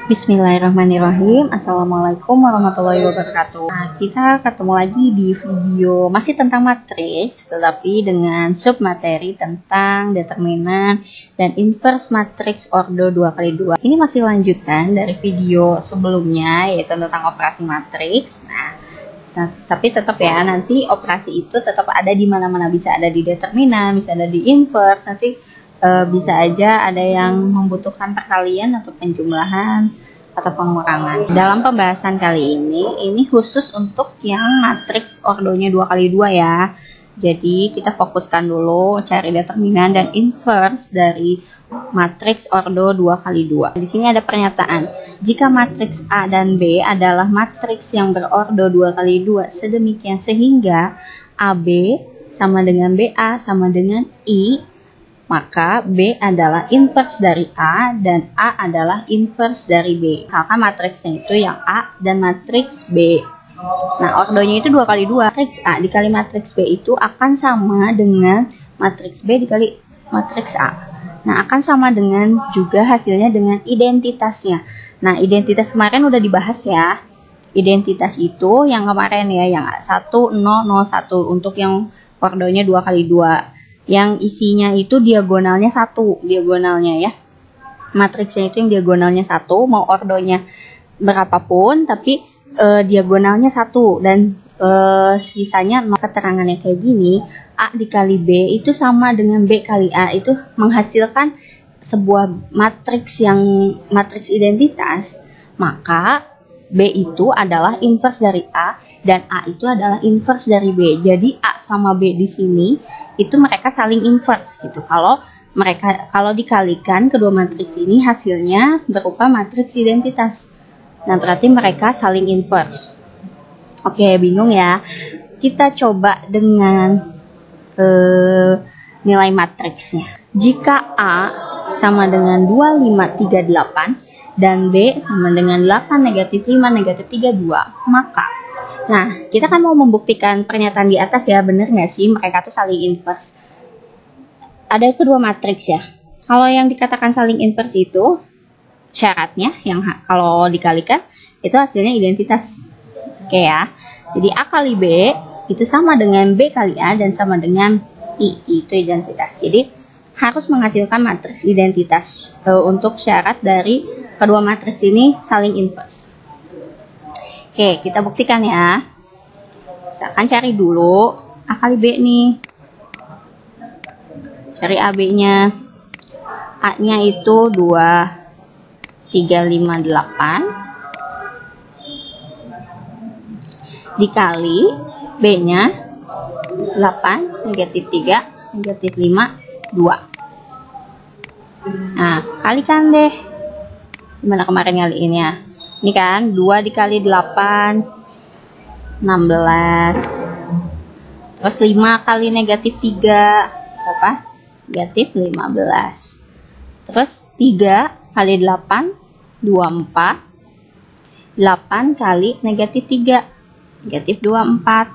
Bismillahirrahmanirrahim. Assalamualaikum warahmatullahi wabarakatuh. Nah, kita ketemu lagi di video masih tentang matriks, tetapi dengan submateri tentang determinan dan inverse matriks ordo 2x2. Ini masih lanjutan dari video sebelumnya, yaitu tentang operasi matriks. Nah, tapi tetap ya, nanti operasi itu tetap ada di mana-mana, bisa ada di determinan, bisa ada di inverse, nanti bisa aja ada yang membutuhkan perkalian atau penjumlahan atau pengurangan. Dalam pembahasan kali ini khusus untuk yang matriks ordonya 2x2 ya. Jadi kita fokuskan dulu cari determinan dan inverse dari matriks ordo 2x2. Di sini ada pernyataan, jika matriks A dan B adalah matriks yang berordo 2x2 sedemikian sehingga AB sama dengan BA sama dengan I, maka B adalah inverse dari A dan A adalah inverse dari B. Misalkan matriksnya itu yang A dan matriks B. Nah, ordonya itu 2x2. Matriks A dikali matriks B itu akan sama dengan matriks B dikali matriks A. Nah, akan sama dengan juga hasilnya dengan identitasnya. Nah, identitas kemarin udah dibahas ya. Identitas itu yang kemarin ya, yang 1, 0, 0, 1 untuk yang ordonya 2x2. Yang isinya itu diagonalnya 1, diagonalnya ya. Matriksnya itu yang diagonalnya 1, mau ordonya berapapun, tapi diagonalnya 1 dan sisanya 0. Keterangannya kayak gini, A dikali B itu sama dengan B kali A, itu menghasilkan sebuah matriks yang matriks identitas, maka B itu adalah inverse dari A dan A itu adalah inverse dari B. Jadi A sama B di sini itu mereka saling inverse gitu. Kalau dikalikan kedua matriks ini hasilnya berupa matriks identitas. Nah, berarti mereka saling inverse. Oke, bingung ya? Kita coba dengan nilai matriksnya. Jika A sama dengan 2538 dan B sama dengan 8, -5, -32, maka kita kan mau membuktikan pernyataan di atas ya, bener nggak sih mereka tuh saling inverse. Ada kedua matriks ya. Kalau yang dikatakan saling inverse itu syaratnya yang kalau dikalikan itu hasilnya identitas. Oke ya. Jadi A kali B itu sama dengan B kali A dan sama dengan I, itu identitas. Jadi harus menghasilkan matriks identitas untuk syarat dari kedua matriks ini saling inverse. Oke, kita buktikan ya. Misalkan cari dulu A kali B nih. Cari AB-nya. A-nya itu 2358 dikali B-nya 8, -3, -5, 2. Nah, kalikan deh. Gimana kemarin ngaliinnya? Ini kan 2 dikali 8 16. Terus 5 kali -3 apa? -15. Terus 3 kali 8 24. 8 kali -3 -24.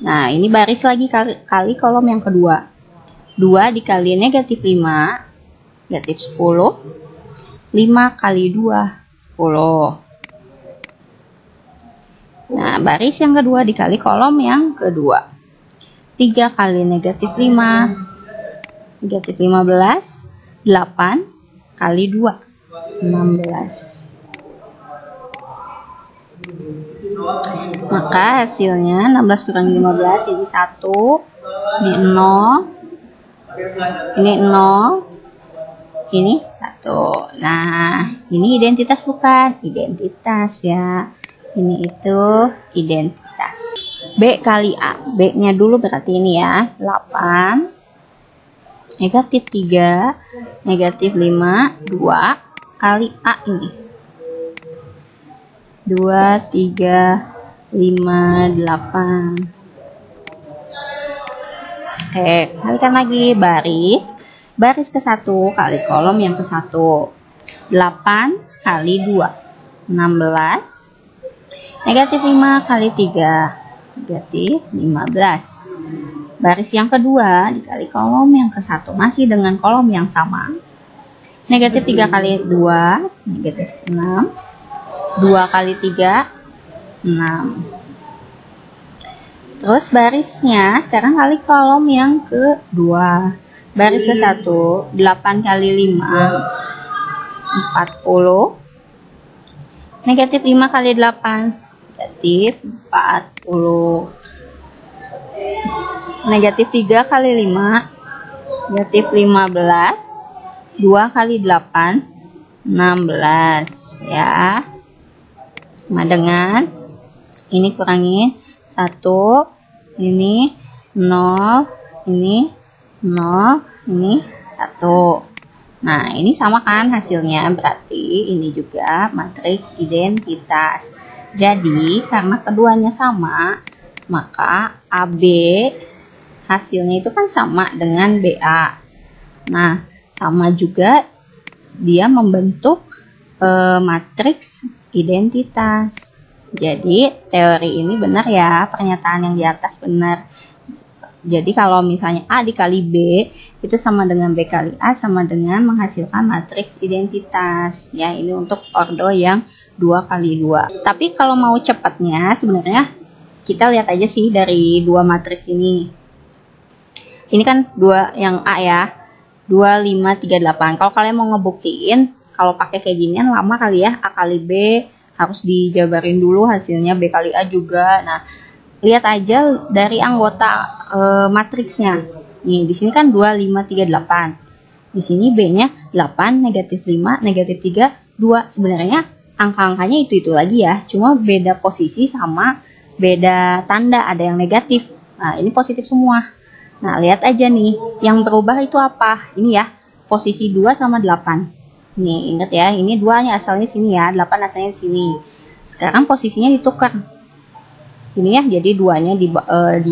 Nah, ini baris lagi kali kolom yang kedua. 2 dikali -5 -10. 5 kali 2 10. Nah, baris yang kedua dikali kolom yang kedua. 3 kali -5 -15. 8 kali 2 16. Maka hasilnya 16 kurang 15 ini 1, ini 0, ini 0, ini 1. Nah, ini identitas bukan? Identitas ya. Ini itu identitas. B kali A. B-nya dulu berarti ini ya. 8, -3, -5, 2 kali A ini. 2, 3, 5, 8. Oke, kalikan lagi baris ke 1 kali kolom yang ke 1. 8 kali 2 16. -5 kali 3 -15. Baris yang kedua dikali kolom yang ke 1 masih dengan kolom yang sama. Negatif 3 kali 2, negatif 6. 2 kali 3, 6. Terus barisnya sekarang kali kolom yang kedua. Baris ke 1, 8 kali 5, 40. Negatif 5 kali 8, negatif 40. Negatif 3 kali 5, negatif 15. 2 kali 8, 16 ya. Sama dengan ini kurangin 1, ini 0, ini 0, ini 1. Nah, ini sama kan hasilnya, berarti ini juga matriks identitas. Jadi, karena keduanya sama, maka AB hasilnya itu kan sama dengan BA. Nah, sama juga dia membentuk matriks identitas. Jadi teori ini benar ya, pernyataan yang di atas benar. Jadi kalau misalnya A dikali B itu sama dengan B kali A, sama dengan menghasilkan matriks identitas. Ya, ini untuk ordo yang 2 kali 2. Tapi kalau mau cepatnya sebenarnya kita lihat aja sih dari dua matriks ini. Ini kan dua yang A ya. 2, 5, 3, 8. Kalau kalian mau ngebuktiin, kalau pakai kayak ginian lama kali ya. A kali B harus dijabarin dulu hasilnya, B kali A juga. Nah, lihat aja dari anggota matriksnya. Nih, di sini kan 2, 5, 3, 8. Di sini B-nya 8, negatif 5, negatif 3, 2. Sebenarnya angka-angkanya itu lagi ya. Cuma beda posisi sama beda tanda, ada yang negatif. Nah, ini positif semua. Nah, lihat aja nih, yang berubah itu apa? Ini ya, posisi 2 sama 8. Nih, ingat ya, ini 2-nya asalnya sini ya, 8 asalnya sini. Sekarang posisinya ditukar. Ini ya, jadi 2-nya di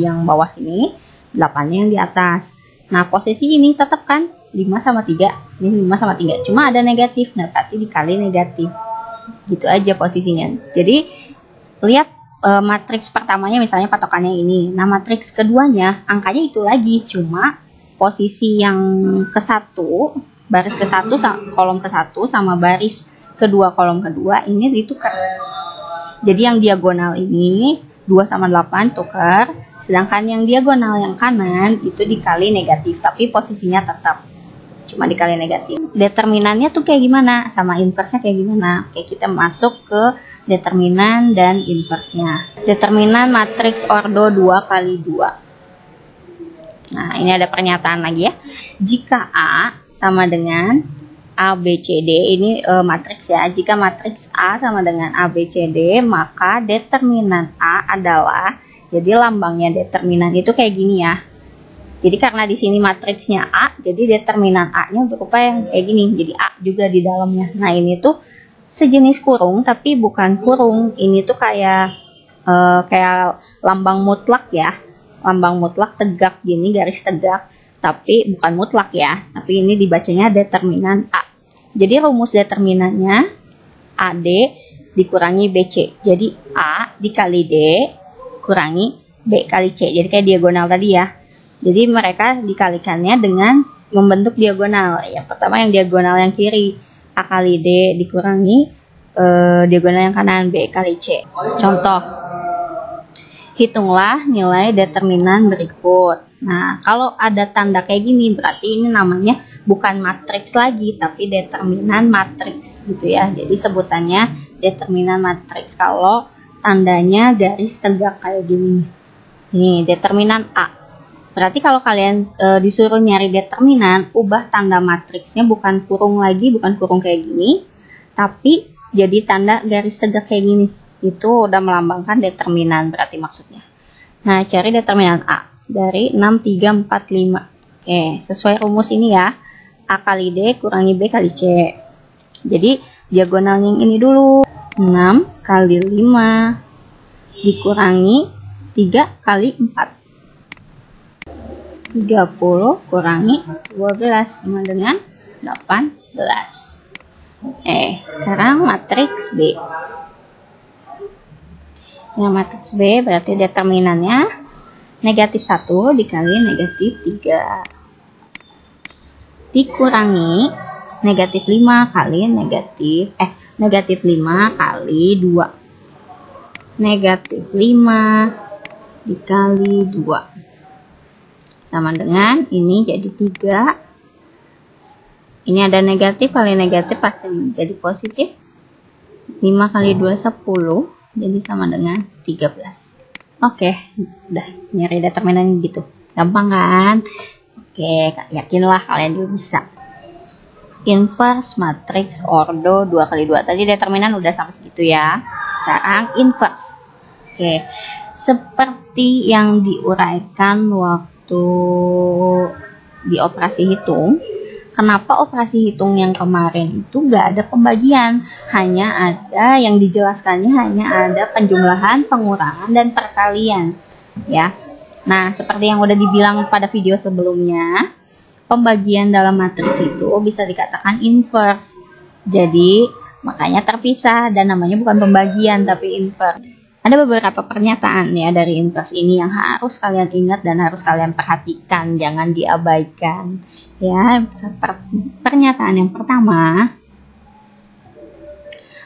yang bawah sini, 8-nya yang di atas. Nah, posisi ini tetap kan 5 sama 3. Ini 5 sama 3. Cuma ada negatif, nah berarti dikali negatif. Gitu aja posisinya. Jadi, lihat matriks pertamanya misalnya patokannya ini. Nah, matriks keduanya angkanya itu lagi, cuma posisi yang ke-1, baris ke-1 kolom ke-1 sama baris kedua kolom kedua ini ditukar. Jadi yang diagonal ini 2 sama 8 tukar, sedangkan yang diagonal yang kanan itu dikali negatif, tapi posisinya tetap cuma dikali negatif. Determinannya tuh kayak gimana, sama inversnya kayak gimana? Oke, kita masuk ke determinan dan inversnya. Determinan matriks ordo 2 kali 2. Nah, ini ada pernyataan lagi ya. Jika A sama dengan A, B, C, D, ini matriks ya. Jika matriks A sama dengan A, B, C, D, maka determinan A adalah, jadi lambangnya determinan itu kayak gini ya. Jadi karena di sini matriksnya A, jadi determinan A-nya berupa yang kayak gini. Jadi A juga di dalamnya. Nah, ini tuh sejenis kurung tapi bukan kurung. Ini tuh kayak lambang mutlak ya. Lambang mutlak tegak gini, garis tegak. Tapi bukan mutlak ya. Tapi ini dibacanya determinan A. Jadi rumus determinannya AD dikurangi BC. Jadi A dikali D kurangi B kali C. Jadi kayak diagonal tadi ya. Jadi mereka dikalikannya dengan membentuk diagonal. Yang pertama yang diagonal yang kiri, A kali D dikurangi diagonal yang kanan, B kali C. Contoh, hitunglah nilai determinan berikut. Nah, kalau ada tanda kayak gini, berarti ini namanya bukan matriks lagi, tapi determinan matriks gitu ya. Jadi sebutannya determinan matriks kalau tandanya garis tegak kayak gini. Ini determinan A. Berarti kalau kalian disuruh nyari determinan, ubah tanda matriksnya bukan kurung lagi, bukan kurung kayak gini, tapi jadi tanda garis tegak kayak gini. Itu udah melambangkan determinan berarti maksudnya. Nah, cari determinan A dari 6, 3, 4, 5. Oke, sesuai rumus ini ya. A kali D kurangi B kali C. Jadi diagonalnya yang ini dulu. 6 kali 5 dikurangi 3 kali 4. 30 kurangi 12 sama dengan 18. Sekarang matriks B. Yang matriks B berarti determinannya negatif 1 dikali negatif 3 dikurangi negatif 5 kali negatif 5 kali 2. Negatif 5 dikali 2 sama dengan ini jadi 3. Ini ada negatif kali negatif pasti jadi positif. 5 kali 2 10, jadi sama dengan 13. Oke, udah nyari determinan gitu. Gampang kan? Oke, yakinlah kalian juga bisa. Inverse matriks ordo 2 kali 2. Tadi determinan udah sampai segitu ya. Sekarang inverse. Oke, seperti yang diuraikan waktu di operasi hitung. Kenapa operasi hitung yang kemarin itu gak ada pembagian, hanya ada yang dijelaskannya hanya ada penjumlahan, pengurangan, dan perkalian ya. Nah, seperti yang udah dibilang pada video sebelumnya, pembagian dalam matriks itu bisa dikatakan inverse. Jadi makanya terpisah dan namanya bukan pembagian tapi inverse. Ada beberapa pernyataan ya dari inverse ini yang harus kalian ingat dan harus kalian perhatikan, jangan diabaikan. Ya, pernyataan yang pertama,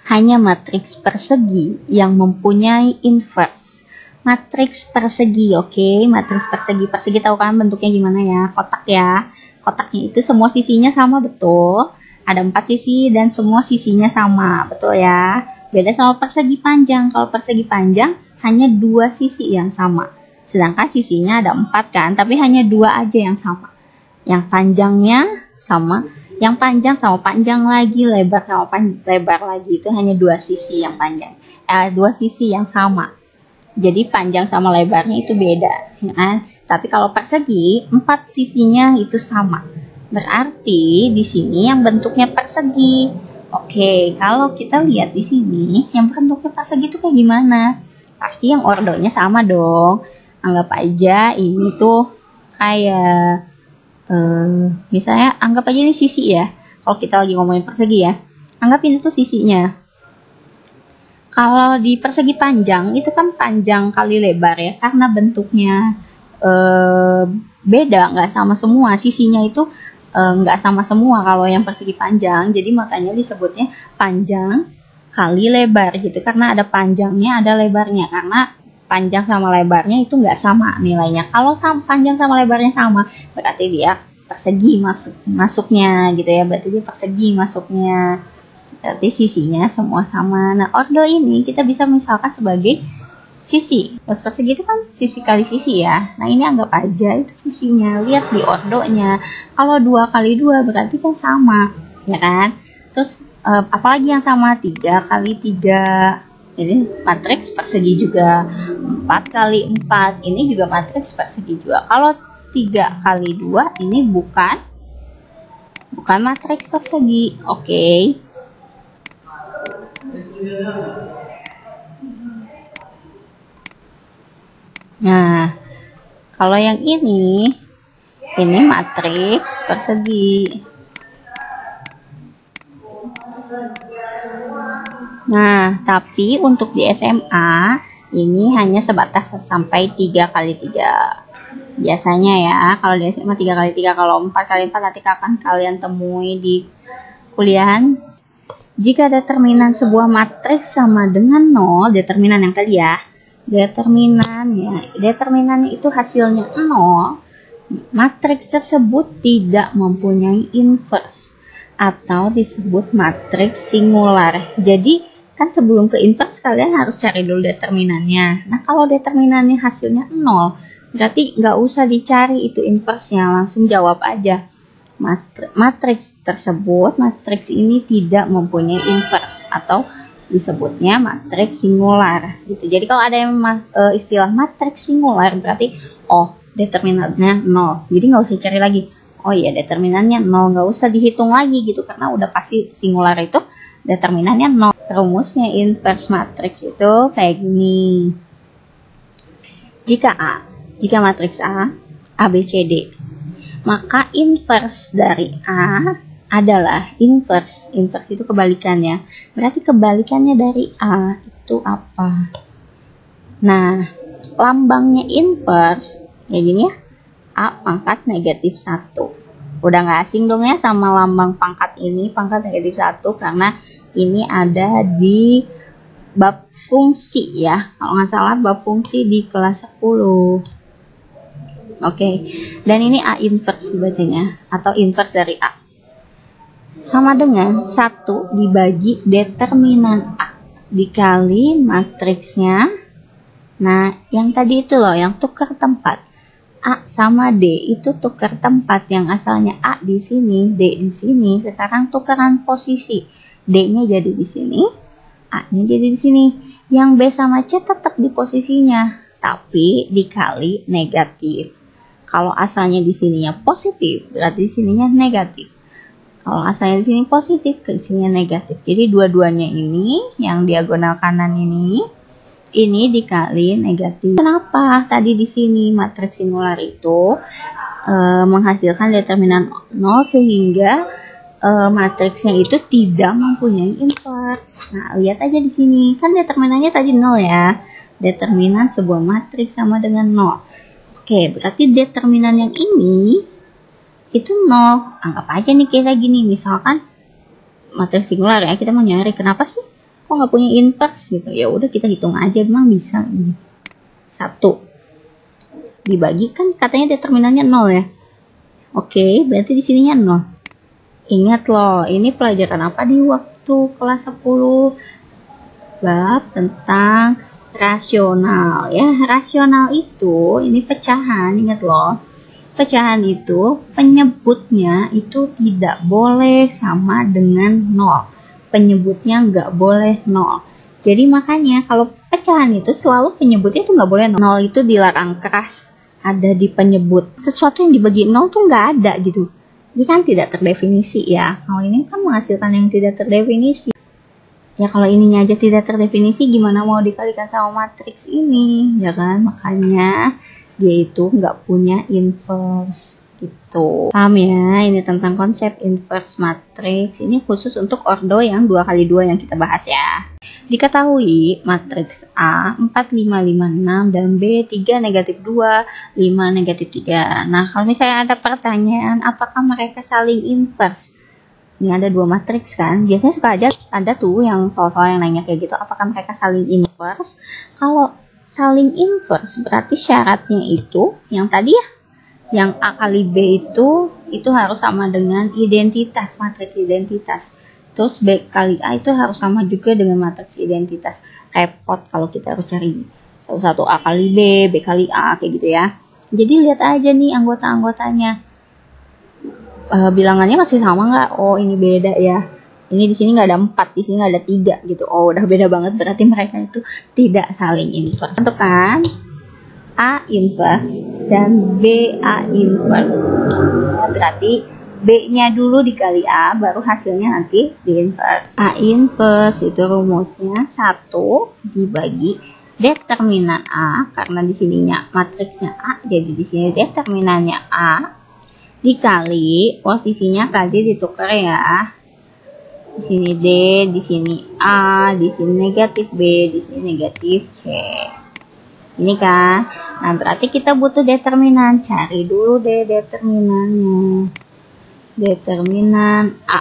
hanya matriks persegi yang mempunyai inverse. Matriks persegi, oke, matriks persegi. Persegi tahu kan bentuknya gimana ya? Kotak ya. Kotaknya itu semua sisinya sama, betul. Ada 4 sisi dan semua sisinya sama, betul ya. Beda sama persegi panjang. Kalau persegi panjang hanya 2 sisi yang sama. Sedangkan sisinya ada 4 kan, tapi hanya 2 aja yang sama. Yang panjangnya sama, yang panjang sama panjang lagi, lebar sama lebar lagi, itu hanya 2 sisi yang panjang, 2 sisi yang sama. Jadi panjang sama lebarnya itu beda, ya kan? Tapi kalau persegi 4 sisinya itu sama. Berarti di sini yang bentuknya persegi. Oke, kalau kita lihat di sini yang bentuknya persegi itu kayak gimana? Pasti yang ordonya sama dong. Anggap aja ini tuh kayak misalnya anggap aja ini sisi ya. Kalau kita lagi ngomongin persegi ya, anggap ini tuh sisinya. Kalau di persegi panjang itu kan panjang kali lebar ya, karena bentuknya beda, nggak sama semua sisinya itu, nggak sama semua kalau yang persegi panjang. Jadi makanya disebutnya panjang kali lebar gitu, karena ada panjangnya ada lebarnya, karena panjang sama lebarnya itu nggak sama nilainya. Kalau panjang sama lebarnya sama, berarti dia persegi masuknya gitu ya. Berarti dia persegi masuknya. Berarti sisinya semua sama. Nah, ordo ini kita bisa misalkan sebagai sisi. Terus persegi itu kan sisi kali sisi ya. Nah, ini anggap aja itu sisinya. Lihat di ordonya. Kalau 2 kali 2 berarti kan sama, ya kan? Terus apalagi yang sama? 3 kali 3. Jadi matriks persegi juga. 4 kali 4 ini juga matriks persegi juga. Kalau 3 kali 2 ini bukan matriks persegi. Oke. Nah, kalau yang ini matriks persegi. Nah, tapi untuk di SMA ini hanya sebatas sampai 3 kali 3. Biasanya ya, kalau di SMA 3 kali 3, kalau 4 kali 4 nanti akan kalian temui di kuliahan. Jika determinan sebuah matriks sama dengan 0, determinan yang tadi ya, determinannya itu hasilnya 0, matriks tersebut tidak mempunyai inverse atau disebut matriks singular. Jadi kan sebelum ke inverse kalian harus cari dulu determinannya. Nah, kalau determinannya hasilnya 0, berarti nggak usah dicari itu inverse-nya, langsung jawab aja. Matriks tersebut, matriks ini tidak mempunyai inverse atau disebutnya matriks singular gitu. Jadi kalau ada yang istilah matriks singular berarti determinannya 0. Jadi nggak usah cari lagi. Oh iya, determinannya 0, nggak usah dihitung lagi gitu karena udah pasti singular itu determinannya 0. Rumusnya inverse matriks itu kayak gini. Jika matriks A B, C, D, maka inverse dari A adalah inverse itu kebalikannya. Berarti kebalikannya dari A itu apa? Nah, lambangnya inverse kayak gini ya. A pangkat negatif 1. Udah nggak asing dong ya sama lambang pangkat ini, pangkat negatif 1, karena ini ada di bab fungsi ya. Kalau nggak salah bab fungsi di kelas 10. Oke, dan ini A inverse dibacanya, atau inverse dari A. Sama dengan 1 dibagi determinan A dikali matriksnya. Nah, yang tadi itu loh, yang tukar tempat. A sama D itu tukar tempat, yang asalnya A di sini, D di sini, sekarang tukaran posisi. D-nya jadi di sini, A-nya jadi di sini. Yang B sama C tetap di posisinya, tapi dikali negatif. Kalau asalnya di sininya positif, berarti di sininya negatif. Kalau asalnya di sini positif, ke sininya negatif. Jadi dua-duanya ini, yang diagonal kanan ini dikali negatif. Kenapa? Tadi di sini matriks singular itu menghasilkan determinan 0 sehingga matriksnya itu tidak mempunyai inverse. Nah, lihat aja di sini. Kan determinannya tadi 0 ya. Determinan sebuah matriks sama dengan 0. Oke, berarti determinan yang ini itu 0. Anggap aja nih kayak gini. Misalkan matriks singular ya, kita mau nyari kenapa sih kok nggak punya inverse gitu. Ya udah kita hitung aja, memang bisa. 1 dibagi, kan katanya determinannya 0 ya. Oke, berarti di sininya 0. Ingat loh, ini pelajaran apa di waktu kelas 10? Bab tentang rasional ya. Rasional itu ini pecahan, ingat loh. Pecahan itu penyebutnya itu tidak boleh sama dengan 0. Penyebutnya nggak boleh 0. Jadi makanya kalau pecahan itu selalu penyebutnya tuh nggak boleh 0. 0 itu dilarang keras ada di penyebut. Sesuatu yang dibagi 0 tuh nggak ada gitu. Ini kan tidak terdefinisi ya. Kalau ini kan menghasilkan yang tidak terdefinisi. Ya kalau ininya aja tidak terdefinisi, gimana mau dikalikan sama matriks ini, ya kan? Makanya dia itu nggak punya inverse gitu. Paham ya? Ini tentang konsep inverse matriks. Ini khusus untuk ordo yang 2x2 yang kita bahas ya. Diketahui matriks A 4, 5, 5, 6 dan B 3, negatif 2, 5, negatif 3. Nah, kalau misalnya ada pertanyaan apakah mereka saling inverse? Ini ada dua matriks kan. Biasanya suka ada tuh yang soal-soal yang nanya kayak gitu, apakah mereka saling inverse? Kalau saling inverse berarti syaratnya itu yang tadi ya, yang A kali B itu harus sama dengan identitas, matriks identitas. Terus B kali A itu harus sama juga dengan matriks identitas. Repot kalau kita harus cari satu-satu A kali B, B kali A kayak gitu ya. Jadi lihat aja nih anggota-anggotanya. Bilangannya masih sama nggak? Oh, ini beda ya. Ini di sini nggak ada 4, di sini nggak ada 3 gitu. Oh, udah beda banget, berarti mereka itu tidak saling inverse. Tentukan A inverse dan B A inverse. Nah, berarti B-nya dulu dikali A, baru hasilnya nanti di inverse. A inverse itu rumusnya 1 dibagi determinan A, karena di sininya matriksnya A, jadi di sini determinannya A, dikali posisinya tadi ditukar ya. Di sini D, di sini A, di sini negatif B, di sini negatif C. Ini kan. Nah, berarti kita butuh determinan. Cari dulu deh determinannya. Determinan A.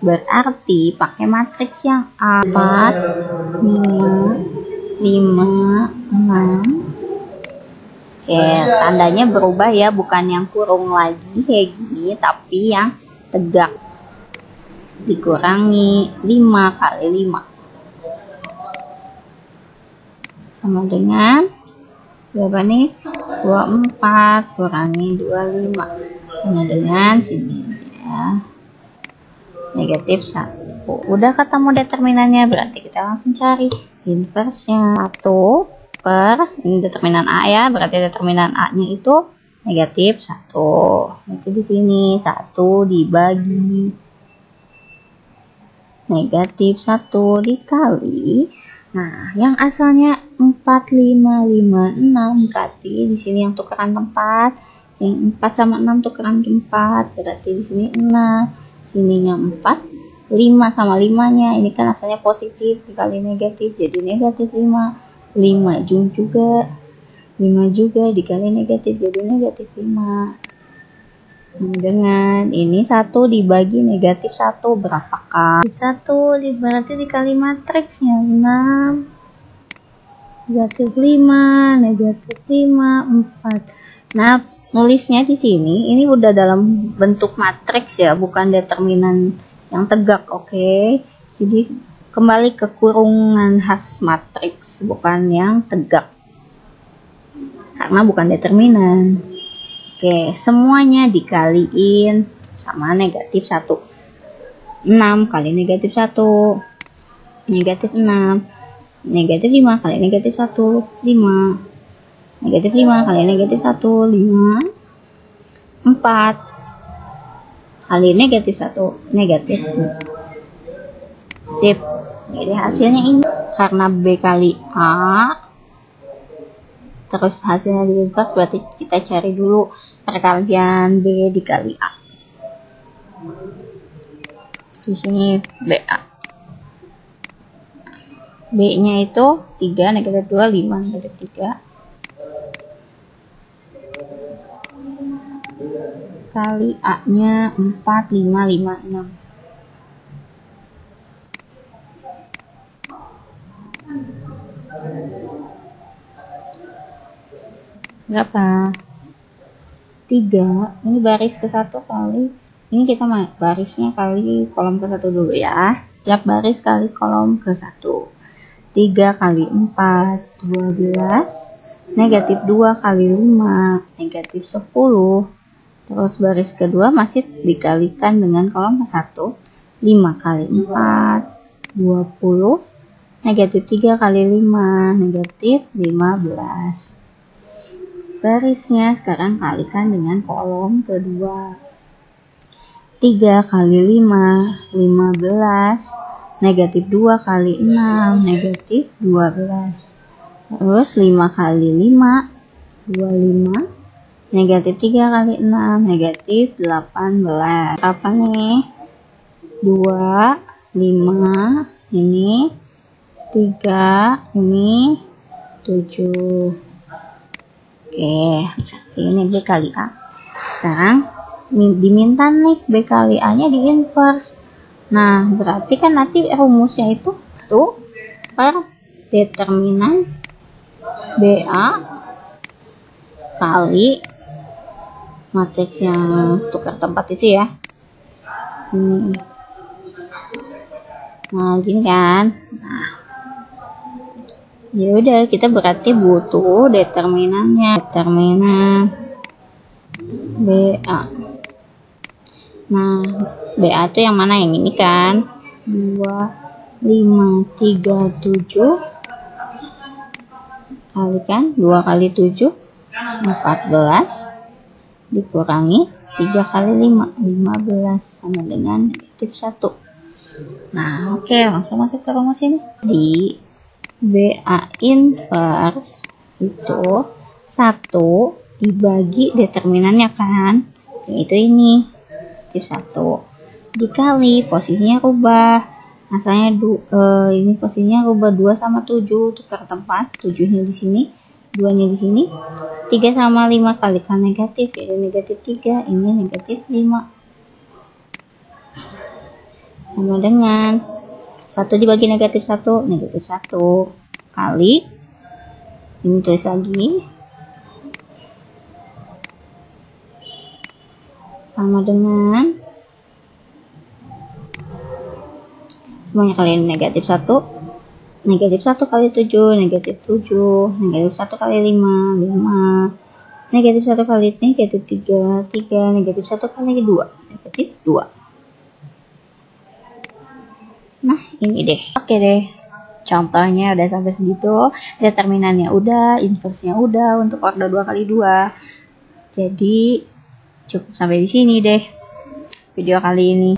Berarti pakai matriks yang A 4, 5, 5, 6. Oke, tandanya berubah ya, bukan yang kurung lagi kayak gini, tapi yang tegak. Dikurangi 5 kali 5. Sama dengan berapa nih? 24 kurangi 25. Sama dengan sini ya, negatif 1. Udah ketemu determinannya, berarti kita langsung cari inverse-nya. 1 per, ini determinan A ya, berarti determinan A nya itu negatif 1. Itu di sini 1 dibagi negatif 1 dikali. Nah, yang asalnya 4, 5, 5, 6, berarti di sini yang tukeran tempat. Yang 4 sama 6 tukeran 4, berarti di sini 6, sininya 4, 5 sama 5-nya, ini kan asalnya positif dikali negatif, jadi negatif 5, 5 juga, 5 juga dikali negatif, jadi negatif 5. Dengan ini 1 dibagi negatif 1 berapakah? 1 berarti dikali matriksnya 6, negatif 5, negatif 5, 4. Nah, nulisnya di sini ini udah dalam bentuk matriks ya, bukan determinan yang tegak, oke? Jadi kembali ke kurungan khas matriks, bukan yang tegak. Karena bukan determinan. Oke, semuanya dikaliin sama negatif 1. 6 kali negatif 1. Negatif 6. Negatif 5 kali negatif 1. 5. Negatif 5 kali negatif 1. 5. 4. Kali negatif 1. Negatif. Sip. Jadi hasilnya ini. Karena B kali A. Terus hasilnya di inverse, berarti kita cari dulu perkalian B dikali A. Di sini BA. B-nya itu 3, negatif 2, 5, negatif 3. Kali A-nya 4, 5, 5, 6. Berapa? 3. Ini baris ke 1 kali. Ini kita barisnya kali kolom ke 1 dulu ya. Tiap baris kali kolom ke 1. 3 kali 4, 12. Negatif 2 kali 5, negatif 10. Terus baris kedua masih dikalikan dengan kolom ke 1. 5 kali 4, 20. Negatif 3 kali 5, negatif 15. Barisnya sekarang kalikan dengan kolom kedua. 3 kali 5, 15. Negatif 2 kali 6, negatif 12. Terus 5 kali 5, 25. Negatif 3 kali 6, negatif 18. Apa nih? 2, 5, ini 3, ini 7. Oke, berarti ini B kali A. Sekarang diminta nih B kali A-nya di inverse. Nah, berarti kan nanti rumusnya itu tuh per determinan BA kali matriks yang tukar tempat itu ya. Ini. Nah, gini kan. Nah, ya udah, kita berarti butuh determinannya, determinan BA. Nah, BA itu yang mana? Yang ini kan. 2, 5, 3, 7 kalikan 2 kali 7, 14 dikurangi 3 kali 5, 15 sama dengan negatif 1. Nah, oke, langsung masuk ke rumus ini. Di BA inverse itu 1 dibagi determinannya kan, yaitu ini negatif 1 dikali posisinya rubah, asalnya ini posisinya rubah 2 sama 7 tukar tempat, 7-nya di sini, 2-nya di sini, 3 sama 5 kalikan negatif, jadi negatif 3, ini negatif 5 sama dengan 1 dibagi negatif 1, negatif 1 kali, ini tulis lagi, sama dengan, semuanya kali ini negatif 1, negatif 1 kali 7, negatif 7, negatif 1 kali 5, 5, negatif 1 kali negatif 3, 3, negatif 1 kali 2, negatif 2. Nah, ini deh. Oke deh. Contohnya udah sampai segitu. Determinannya udah, inverse-nya udah untuk order 2 kali 2. Jadi, cukup sampai di sini deh video kali ini.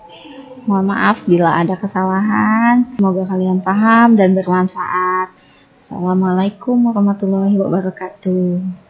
Mohon maaf bila ada kesalahan. Semoga kalian paham dan bermanfaat. Assalamualaikum warahmatullahi wabarakatuh.